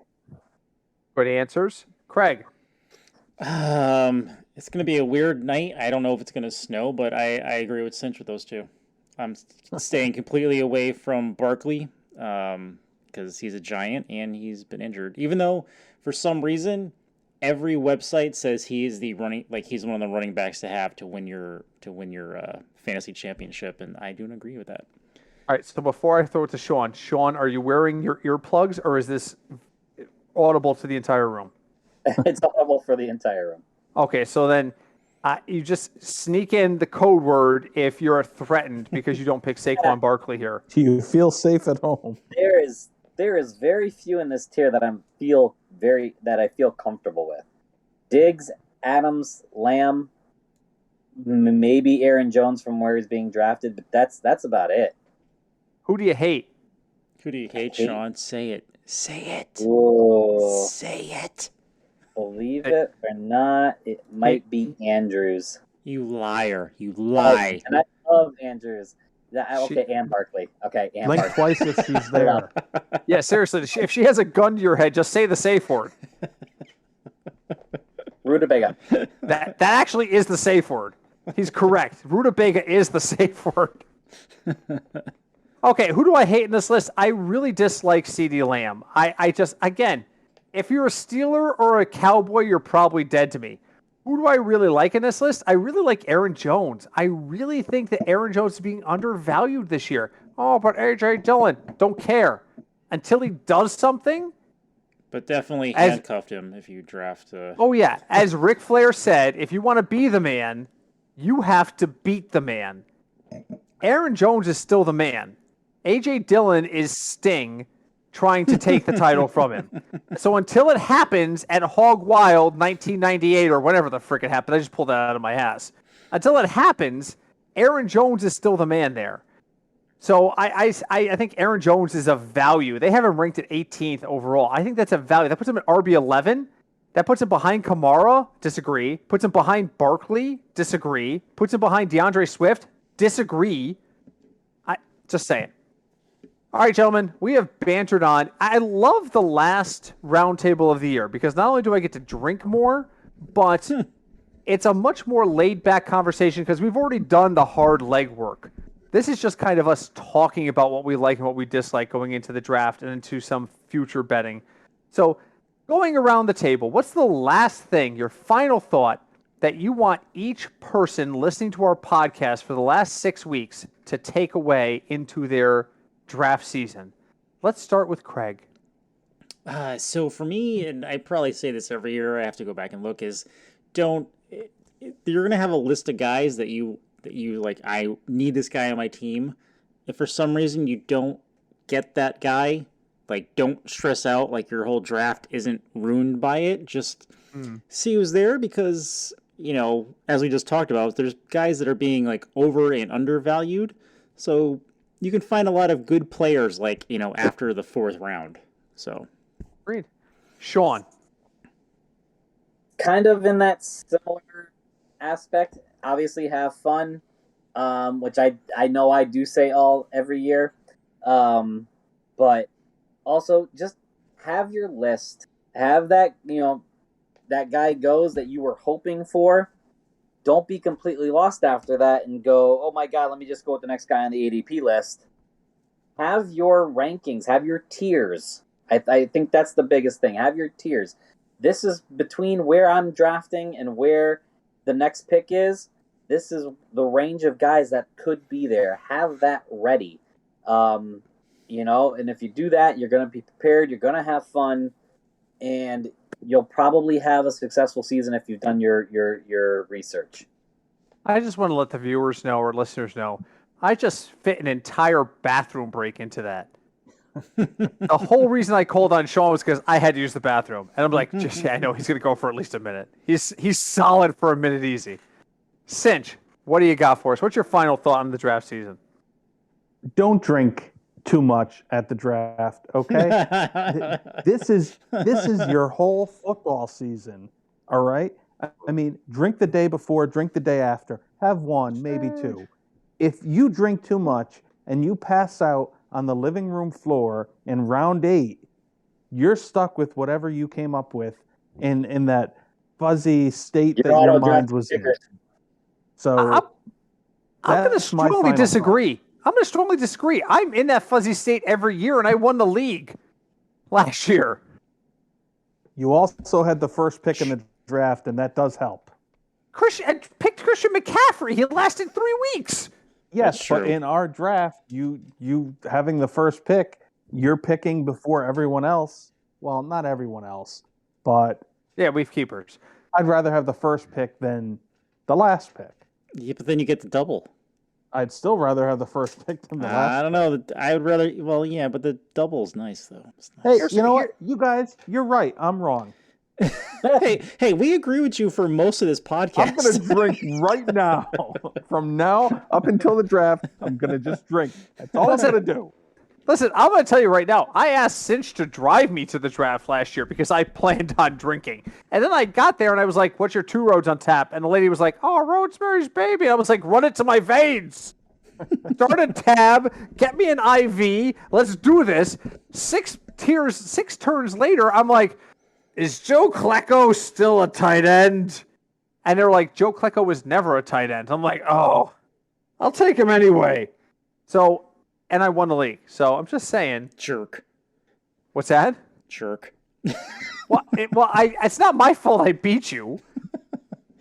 Good answers. Craig.
It's going to be a weird night. I don't know if it's going to snow, but I agree with Cinch with those two. I'm staying completely away from Barkley because he's a giant and he's been injured. Even though, for some reason, every website says he's he's one of the running backs to have to win your fantasy championship, and I don't agree with that.
All right, so before I throw it to Sean, are you wearing your earplugs, or is this audible to the entire room?
It's audible for the entire room.
Okay, so then you just sneak in the code word if you're threatened because you don't pick Saquon Barkley here.
Do you feel safe at home?
There is very few in this tier that I feel comfortable with. Diggs, Adams, Lamb, maybe Aaron Jones from where he's being drafted, but that's about it.
Who do you hate?
Who do you hate, Sean? Say it. Say it.
Whoa.
Say it.
Believe it or not, it might be Andrews.
You liar. You lie.
And I love Andrews. And Barkley. Okay, and
Blink
Barkley.
twice if she's there.
Yeah, seriously, if she has a gun to your head, just say the safe word.
Rutabaga.
That actually is the safe word. He's correct. Rutabaga is the safe word. Okay, who do I hate in this list? I really dislike CeeDee Lamb. I just, again, if you're a Steeler or a Cowboy, you're probably dead to me. Who do I really like in this list? I really like Aaron Jones. I really think that Aaron Jones is being undervalued this year. Oh, but A.J. Dillon, don't care. Until he does something.
But definitely handcuffed him if you draft.
Oh, yeah. As Ric Flair said, if you want to be the man, you have to beat the man. Aaron Jones is still the man. A.J. Dillon is Sting trying to take the title from him. So until it happens at Hog Wild 1998 or whatever the frick it happened, I just pulled that out of my ass. Until it happens, Aaron Jones is still the man there. So I think Aaron Jones is a value. They have him ranked at 18th overall. I think that's a value. That puts him at RB11. That puts him behind Kamara. Disagree. Puts him behind Barkley. Disagree. Puts him behind DeAndre Swift. Disagree. Just saying. All right, gentlemen, we have bantered on. I love the last roundtable of the year because not only do I get to drink more, but it's a much more laid-back conversation because we've already done the hard legwork. This is just kind of us talking about what we like and what we dislike going into the draft and into some future betting. So going around the table, what's the last thing, your final thought, that you want each person listening to our podcast for the last 6 weeks to take away into their draft season? Let's start with Craig.
So for me, and I probably say this every year, I have to go back and look, is you're going to have a list of guys that you like, I need this guy on my team. If for some reason you don't get that guy, like, don't stress out like your whole draft isn't ruined by it. Just see who's there because, as we just talked about, there's guys that are being like over and undervalued. So you can find a lot of good players, like, after the 4th round. So,
great. Sean.
Kind of in that similar aspect. Obviously, have fun, which I know I do say every year. But also just have your list. Have that, that guy goes that you were hoping for. Don't be completely lost after that and go, oh my God, let me just go with the next guy on the ADP list. Have your rankings, have your tiers. I think that's the biggest thing. Have your tiers. This is between where I'm drafting and where the next pick is. This is the range of guys that could be there. Have that ready. And if you do that, you're going to be prepared, you're going to have fun, and you'll probably have a successful season if you've done your research.
I just want to let the viewers know or listeners know, I just fit an entire bathroom break into that. The whole reason I called on Sean was because I had to use the bathroom. And I'm like, I know he's going to go for at least a minute. He's solid for a minute easy. Cinch, what do you got for us? What's your final thought on the draft season?
Don't drink too much at the draft, okay? This is your whole football season, all right? I mean, drink the day before, drink the day after. Have one, maybe two. If you drink too much and you pass out on the living room floor in round 8, you're stuck with whatever you came up with in that fuzzy state that your mind was in. So
I'm going to strongly disagree. I'm in that fuzzy state every year, and I won the league last year.
You also had the first pick in the draft, and that does help.
I picked Christian McCaffrey. He lasted 3 weeks.
Yes, but in our draft, you having the first pick, you're picking before everyone else. Well, not everyone else, but
yeah, we have keepers.
I'd rather have the first pick than the last pick.
Yeah, but then you get the double.
I'd still rather have the first pick than the last.
I don't know. I would rather. Well, yeah, but the double's nice though.
Nice. Hey, you know what? You guys, you're right. I'm wrong.
hey, we agree with you for most of this podcast.
I'm going to drink right now. From now up until the draft, I'm going to just drink. That's all I'm going to do.
Listen, I'm going to tell you right now, I asked Cinch to drive me to the draft last year because I planned on drinking. And then I got there and I was like, what's your 2 roads on tap? And the lady was like, oh, Rosemary's Baby. And I was like, run it to my veins. Start a tab, get me an IV, let's do this. 6 turns later, I'm like, is Joe Klecko still a tight end? And they're like, Joe Klecko was never a tight end. I'm like, oh, I'll take him anyway. So, and I won the league. So I'm just saying.
Jerk.
What's that?
Jerk.
It's not my fault I beat you.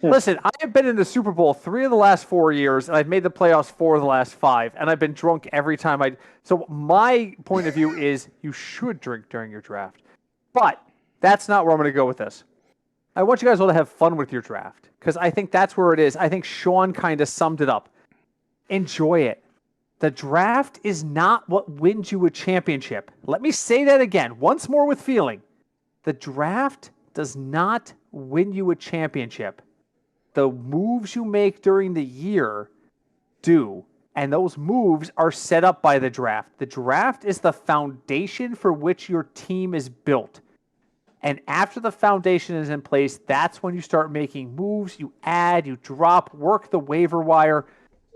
Listen, I have been in the Super Bowl 3 of the last 4 years, and I've made the playoffs 4 of the last 5, and I've been drunk every time So my point of view is you should drink during your draft. But that's not where I'm going to go with this. I want you guys all to have fun with your draft, because I think that's where it is. I think Sean kind of summed it up. Enjoy it. The draft is not what wins you a championship. Let me say that again, once more with feeling. The draft does not win you a championship. The moves you make during the year do, and those moves are set up by the draft. The draft is the foundation for which your team is built. And after the foundation is in place, that's when you start making moves, you add, you drop, work the waiver wire.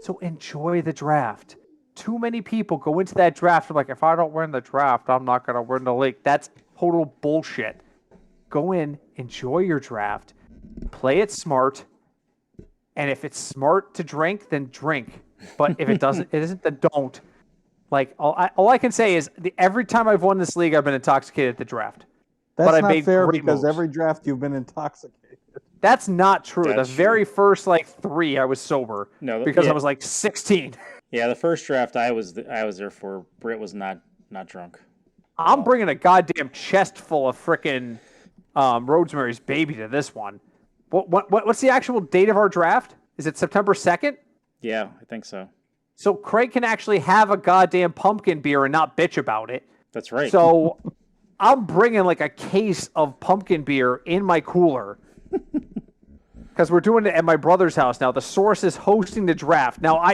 So enjoy the draft. Too many people go into that draft and like, if I don't win the draft, I'm not going to win the league. That's total bullshit. Go in, enjoy your draft, play it smart. And if it's smart to drink, then drink. But if it isn't, then don't. Like all I can say is every time I've won this league, I've been intoxicated at the draft.
That's not fair because every draft you've been intoxicated.
That's not true. The very first 3, I was sober.
No,
because I was 16.
Yeah, the first draft I was there for. Britt was not drunk.
I'm bringing a goddamn chest full of frickin' Rosemary's Baby to this one. What's the actual date of our draft? Is it September 2nd?
Yeah, I think so.
So Craig can actually have a goddamn pumpkin beer and not bitch about it.
That's right.
So I'm bringing a case of pumpkin beer in my cooler because we're doing it at my brother's house now. The Source is hosting the draft. Now,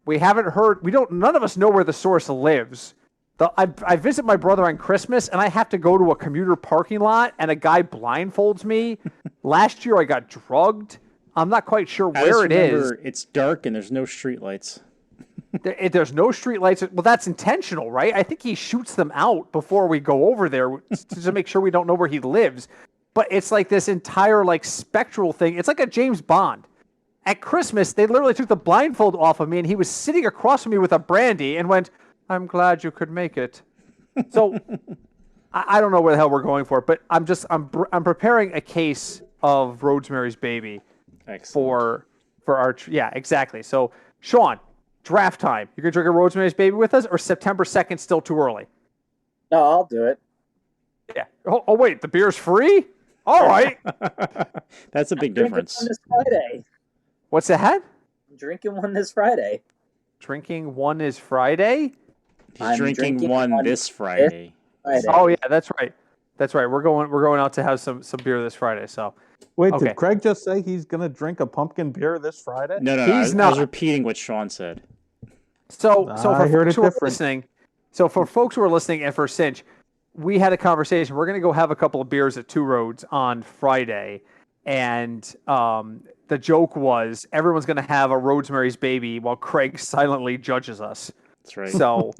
we haven't heard. None of us know where the Source lives. I visit my brother on Christmas, and I have to go to a commuter parking lot, and a guy blindfolds me. Last year, I got drugged. I'm not quite sure where it is.
It's dark, and there's no streetlights.
There's no streetlights. Well, that's intentional, right? I think he shoots them out before we go over there to make sure we don't know where he lives. But it's like this entire spectral thing. It's like a James Bond. At Christmas, they literally took the blindfold off of me, and he was sitting across from me with a brandy and went, I'm glad you could make it. So I don't know where the hell we're going for it, but I'm preparing a case of Rosemary's Baby.
Excellent.
for our exactly. So Sean, draft time. You gonna drink a Rosemary's Baby with us, or September 2nd still too early?
No, I'll do it.
Yeah. Oh wait, the beer's free? All right.
That's a big difference.
This Friday.
What's that?
I'm drinking one this Friday.
Drinking one is Friday?
He's drinking one this Friday.
Oh yeah, that's right. That's right. We're going out to have some beer this Friday. So
wait, Did Craig just say he's gonna drink a pumpkin beer this Friday?
No.
He's not.
I was repeating what Sean said.
So for folks who are listening, and for Cinch, we had a conversation. We're gonna go have a couple of beers at Two Roads on Friday, and the joke was everyone's gonna have a Rosemary's Baby while Craig silently judges us.
That's right.
So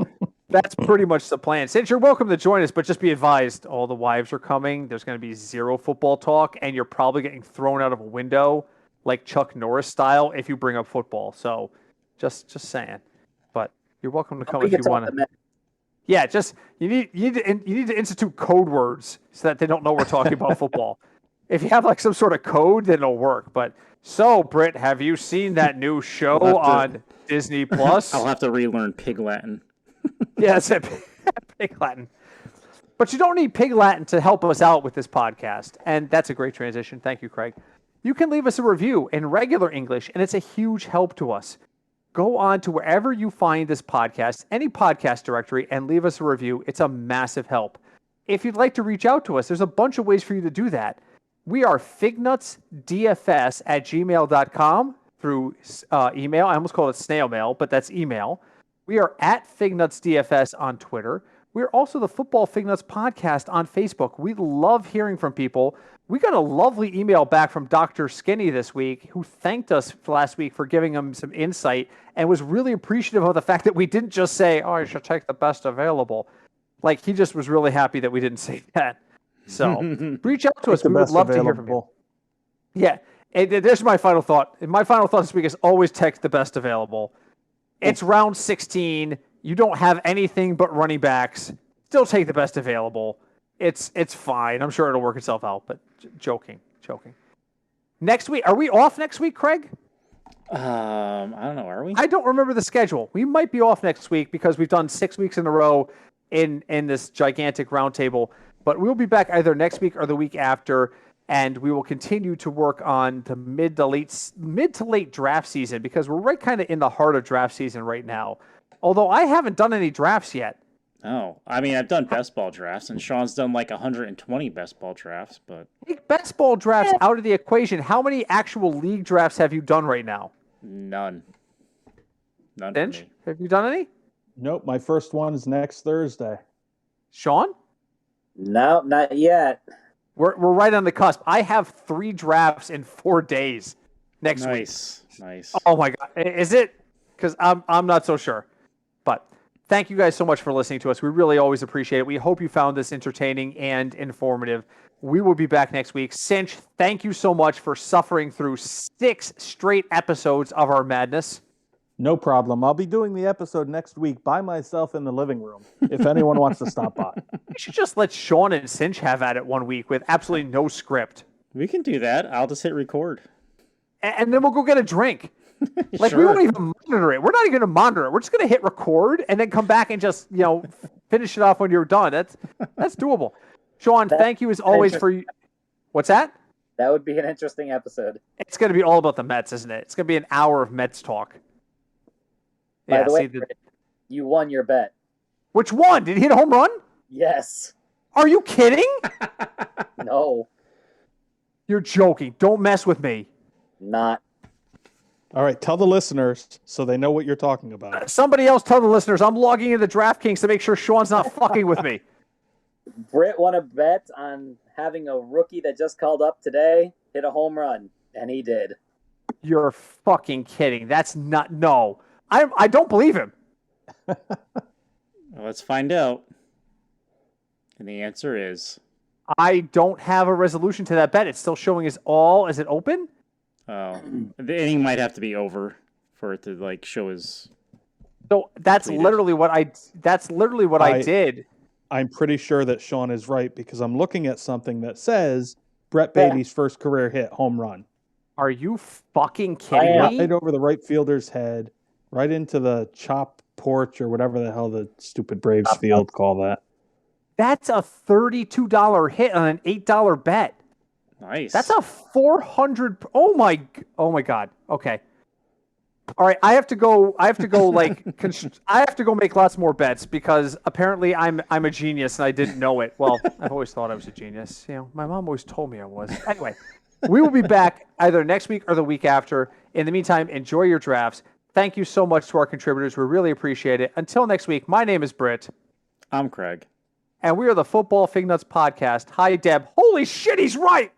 That's pretty much the plan. Since you're welcome to join us, but just be advised, all the wives are coming. There's going to be zero football talk, and you're probably getting thrown out of a window, like Chuck Norris style, if you bring up football. So, just saying. But you're welcome to come if you want to. Yeah, just you need to institute code words so that they don't know we're talking about football. If you have like some sort of code, then it'll work. But so, Britt, have you seen that new show on Disney Plus?
I'll have to relearn Pig Latin.
Yeah, that's it. Pig Latin. But you don't need Pig Latin to help us out with this podcast. And that's a great transition. Thank you, Craig. You can leave us a review in regular English, and it's a huge help to us. Go on to wherever you find this podcast, any podcast directory, and leave us a review. It's a massive help. If you'd like to reach out to us, there's a bunch of ways for you to do that. We are fignutsdfs@gmail.com through email. I almost called it snail mail, but that's email. We are at fignutsdfs on Twitter. We're also the Football Fignuts podcast on Facebook. We love hearing from people. We got a lovely email back from Dr. Skinny this week, who thanked us last week for giving him some insight and was really appreciative of the fact that we didn't just say, "Oh, you should take the best available." Like, he just was really happy that we didn't say that. So reach out to us. We would love to hear from you. Yeah. And there's my final thought. And my final thought this week is always text the best available. It's round 16. You don't have anything but running backs. Still take the best available. It's fine. I'm sure it'll work itself out, but joking. Next week, are we off next week, Craig?
I don't know. Are we?
I don't remember the schedule. We might be off next week because we've done 6 weeks in a row in this gigantic roundtable. But we'll be back either next week or the week after, and we will continue to work on the mid to late draft season because we're right kind of in the heart of draft season right now. Although I haven't done any drafts yet.
Oh, I mean, I've done best ball drafts, and Sean's done like 120 best ball drafts, but...
Take best ball drafts out of the equation. How many actual league drafts have you done right now?
None
Finch, have you done any?
Nope, my first one is next Thursday.
Sean?
No, not yet.
We're right on the cusp. I have 3 drafts in 4 days next week.
Nice.
Oh my God. Is it? Because I'm not so sure. But thank you guys so much for listening to us. We really always appreciate it. We hope you found this entertaining and informative. We will be back next week. Cinch, thank you so much for suffering through 6 straight episodes of our madness.
No problem. I'll be doing the episode next week by myself in the living room, if anyone wants to stop by.
We should just let Sean and Cinch have at it one week with absolutely no script.
We can do that. I'll just hit record.
And then we'll go get a drink. Like,
Sure.
We won't even monitor it. We're not even going to monitor it. We're just going to hit record and then come back and just, finish it off when you're done. That's doable. Sean, thank you as always for... What's that?
That would be an interesting episode.
It's going to be all about the Mets, isn't it? It's going to be an hour of Mets talk.
By the way, you won your bet.
Which one? Did he hit a home run?
Yes.
Are you kidding?
No.
You're joking. Don't mess with me.
Not.
All right, tell the listeners so they know what you're talking about.
Somebody else tell the listeners I'm logging into DraftKings to make sure Sean's not fucking with me.
Britt won a bet on having a rookie that just called up today hit a home run, and he did.
You're fucking kidding. That's not... No. I don't believe him.
Well, let's find out. And the answer is...
I don't have a resolution to that bet. It's still showing as all. Is it open?
Oh. The inning might have to be over for it to, show his...
So that's
completed.
literally what I did.
I'm pretty sure that Sean is right because I'm looking at something that says Brett Beatty's first career hit home run.
Are you fucking kidding me?
Right over the right fielder's head, right into the chop porch or whatever the hell the stupid Braves field call that.
That's a $32 hit on an $8 bet.
Nice.
That's a 400. Oh my God. Okay. All right. I have to go. I have to go make lots more bets because apparently I'm a genius and I didn't know it. Well, I've always thought I was a genius. My mom always told me I was. Anyway, we will be back either next week or the week after. In the meantime, enjoy your drafts. Thank you so much to our contributors. We really appreciate it. Until next week, my name is Britt.
I'm Craig.
And we are the Football Fignuts Podcast. Hi, Deb. Holy shit, he's right!